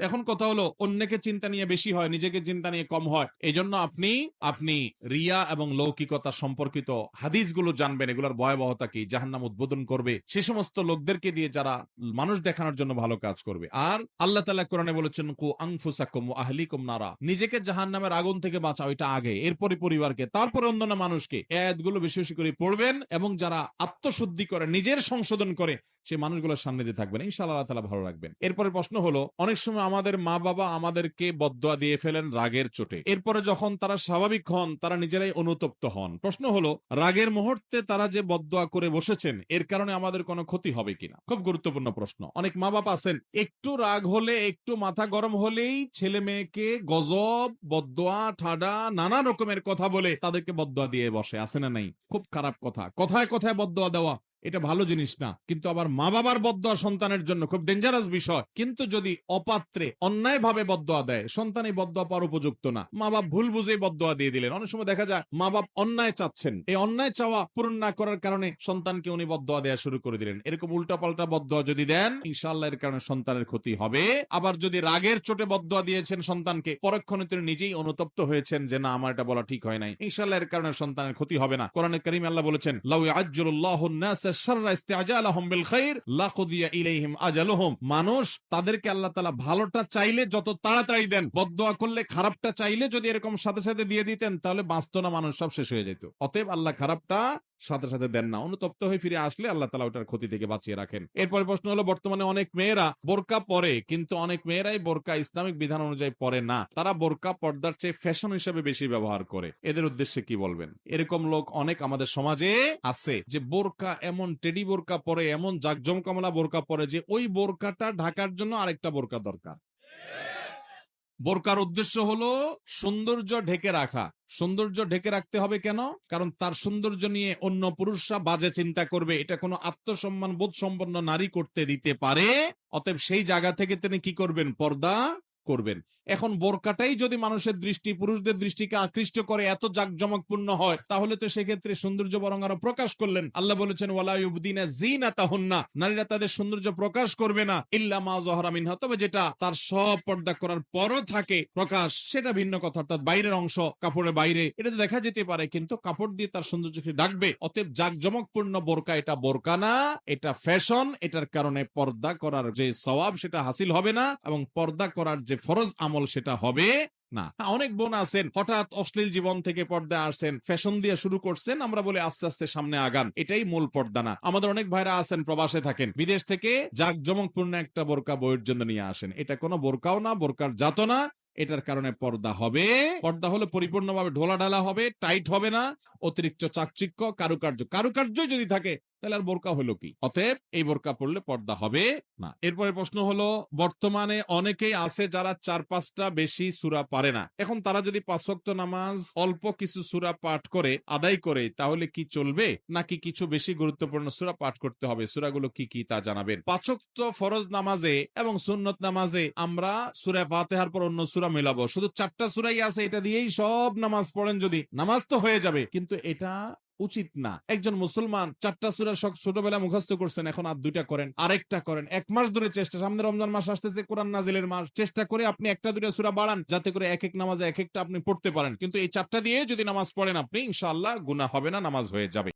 এখন কথা হলো, অন্যকে চিন্তা নিয়ে বেশি হয়, নিজেকে চিন্তা নিয়ে কম হয়। এই জন্য আপনি রিয়া এবং লৌকিকতা সম্পর্কিত হাদিসগুলো জানবেন, এগুলোর ভয়াবহতা কি, জাহান্নাম উদ্বোধন করবে সে সমস্ত লোকদেরকে দিয়ে যারা মানুষ দেখানোর জন্য ভালো কাজ করবে। আর আল্লাহ তাআলা কোরআনে বলেছেন, কু আনফুসাকুম ওয়া আহলিকুম নারা, নিজেকে জাহান্নামের আগুন থেকে বাঁচাও, এটা আগে, এরপরে পরিবারকে, তারপরে অন্যান্য মানুষকে। এই আয়াতগুলো বেশি বেশি করে পড়বেন এবং যারা আত্মশুদ্ধি করে, নিজের সংশোধন করে, সে মানুষগুলোর সান্নিধ্যে থাকবেন, ইনশাআল্লাহ আল্লাহ তাআলা ভালো রাখবেন। এরপরে প্রশ্ন হলো, অনেক সময় আমাদের মা বাবা আমাদেরকে বদদোয়া দিয়ে ফেলেন রাগের চোটে, এরপরে যখন তারা স্বাভাবিক হন তারা নিজেরাই অনুতপ্ত হন। প্রশ্ন হলো, রাগের মুহূর্তে তারা যে বদদোয়া করে বসেছেন এর কারণে আমাদের কোনো ক্ষতি হবে কিনা? খুব গুরুত্বপূর্ণ প্রশ্ন। অনেক মা বাবা আছেন, একটু রাগ হলে, একটু মাথা গরম হলেই ছেলে মেয়েকে গজব, বদদোয়া, ঠাডা, নানা রকমের কথা বলে তাদেরকে বদদোয়া দিয়ে বসে, আছে না নাই? খুব খারাপ কথা, কথায় কথায় বদদোয়া দেওয়া এটা ভালো জিনিস না। কিন্তু আবার মা বাবার বদদোয়া সন্তানের জন্য খুব ডেঞ্জারাস বিষয়। কিন্তু যদি অপাত্রে অন্যায় ভাবে বদদোয়া দেয়, সন্তান এই বদদোয়া পাওয়ার উপযুক্ত না। মা বাপ ভুল বুঝে বদদোয়া দিয়ে দিলেন। অনেক সময় দেখা যায় মা বাপ অন্যায় চাচ্ছেন, এই অন্যায় চাওয়া পূরণ না করার কারণে সন্তানকে উনি বদদোয়া দেওয়া শুরু করে দিলেন। এরকম উল্টাপাল্টা বদদোয়া যদি দেন, ইনশাআল্লাহ এর কারণে সন্তানের ক্ষতি হবে। আবার যদি রাগের চোটে বদদোয়া দিয়েছেন সন্তানকে, পরক্ষণে তিনি নিজেই অনুতপ্ত হয়েছেন যে না, আমার এটা বলা ঠিক হয় নাই, ইনশাআল্লাহ এর কারণে সন্তানের ক্ষতি হবে না। কোরআনে কারীমে আল্লাহ বলেছেন, লাউ ইয়াজ্জালুল্লাহু আন-নাস মানুষ তাদেরকে আল্লাহ তাআলা ভালোটা চাইলে যত তাড়াতাড়ি দেন, বদদোয়া করলে, খারাপটা চাইলে যদি এরকম সাথে সাথে দিয়ে দিতেন তাহলে বাঁচত না, মানুষ সব শেষ হয়ে যেত। অতএব আল্লাহ খারাপটা সাথে সাথে দেন না, অনুতপ্ত হয়ে ফিরে আসলে আল্লাহ তাআলা ওটার ক্ষতি থেকে বাঁচিয়ে রাখেন। এরপরে প্রশ্ন হলো, বর্তমানে অনেক মেয়েরা বোরকা পরে, কিন্তু অনেক মেয়েরাই বোরকা ইসলামিক বিধান অনুযায়ী পরে না, তারা বোরকা পর্দার চেয়ে ফ্যাশন হিসেবে বেশি ব্যবহার করে, এদের উদ্দেশ্যে কি বলবেন? এরকম লোক অনেক আমাদের সমাজে আছে যে বোরকা, এমন টেডি বোরকা পরে, এমন জাকজমকামলা বোরকা পরে যে ওই বোরকাটা ঢাকার জন্য আরেকটা বোরকা দরকার। বোরকার উদ্দেশ্য হলো সৌন্দর্য ঢেকে রাখা। সৌন্দর্য ঢেকে রাখতে হবে কেন? কারণ তার সৌন্দর্য নিয়ে অন্য পুরুষরা বাজে চিন্তা করবে, এটা কোনো আত্মসম্মান বোধ সম্পন্ন নারী করতে দিতে পারে। অতএব সেই জায়গা থেকে তিনি কি করবেন? পর্দা করবেন। এখন বোরকাটাই যদি মানুষের দৃষ্টি, পুরুষদের দৃষ্টিকে আকৃষ্ট করে, এত জাকজমকপূর্ণ হয়, তাহলে তো সেক্ষেত্রে সৌন্দর্য বরং আরো প্রকাশ করলেন। আল্লাহ বলেছেন, ওয়ালা ইউবদিনা যিনাতাহুন্না, নারীরা তাদের সৌন্দর্য প্রকাশ করবে না, ইল্লা মা যাহারা মিনহা, তবে যেটা তার সব পর্দা করার পরও থাকে প্রকাশ, সেটা ভিন্ন কথা। অর্থাৎ বাইরের অংশ, কাপড়ের বাইরে, এটা তো দেখা যেতে পারে, কিন্তু কাপড় দিয়ে তার সৌন্দর্যকে ঢাকবে। অতএব জাকজমকপূর্ণ বোরকা এটা বোরকা না, এটা ফ্যাশন। এটার কারণে পর্দা করার যে সওয়াব সেটা হাসিল হবে না, এবং পর্দা করার যে ফরজ আমল সেটা হবে না। অনেক বোন আছেন হঠাৎ অশ্লীল জীবন থেকে পর্দায় আসছেন, ফ্যাশন দিয়ে শুরু করছেন, আমরা বলি আস্তে আস্তে সামনে আগান, এটাই মূল পর্দা না। আমাদের অনেক ভাইরা আছেন প্রবাসে থাকেন, বিদেশ থেকে জাঁকজমকপূর্ণ একটা বোরকা বইয়ের জন্য নিয়ে আসেন, এটা কোনো বোরকাও না, বোরকার জাতও না। এটার কারণে পর্দা হবে। পর্দা হলে পরিপূর্ণভাবে ঢোলা ঢালা হবে, টাইট হবে না, অতিরিক্ত চাকচিক্য, কারুকার্য যদি থাকে তাহলে আর বোরকা হলো কি? অতএব এই বোরকা পড়লে পর্দা হবে না। এরপরে প্রশ্ন হলো, বর্তমানে অনেকেই আছে যারা 4-5টা বেশি সূরা পারে না। এখন তারা যদি 5 ওয়াক্ত নামাজ অল্প কিছু সূরা পাঠ করে আদায় করে, তাহলে কি চলবে, নাকি কিছু বেশি গুরুত্বপূর্ণ সূরা পাঠ করতে হবে? সূরাগুলো কি কি তা জানাবেন। 5 ওয়াক্ত ফরজ নামাজে এবং সুন্নত নামাজে আমরা সূরা ফাতিহার পর অন্য সূরা মেলাবো, শুধু 4টা সূরাই আছে, এটা দিয়েই সব নামাজ পড়েন, যদি নামাজ তো হয়ে যাবে, কিন্তু এটা উচিত না। একজন মুসলমান 4টা সূরা ছোটবেলা মুখস্থ করছেন, এখন আর 2টা করেন, আরেকটা করেন, 1 মাস ধরে চেষ্টা, সামনে রমজান মাস আসতেছে, কোরআন নাজিলের মাস, চেষ্টা করে আপনি 1টা-2টা সূরা বাড়ান, যাতে করে এক এক নামাজে এক একটা আপনি পড়তে পারেন। কিন্তু এই 4টা দিয়ে যদি নামাজ পড়েন আপনি, ইনশাআল্লাহ গুনাহ হবে না, নামাজ হয়ে যাবে।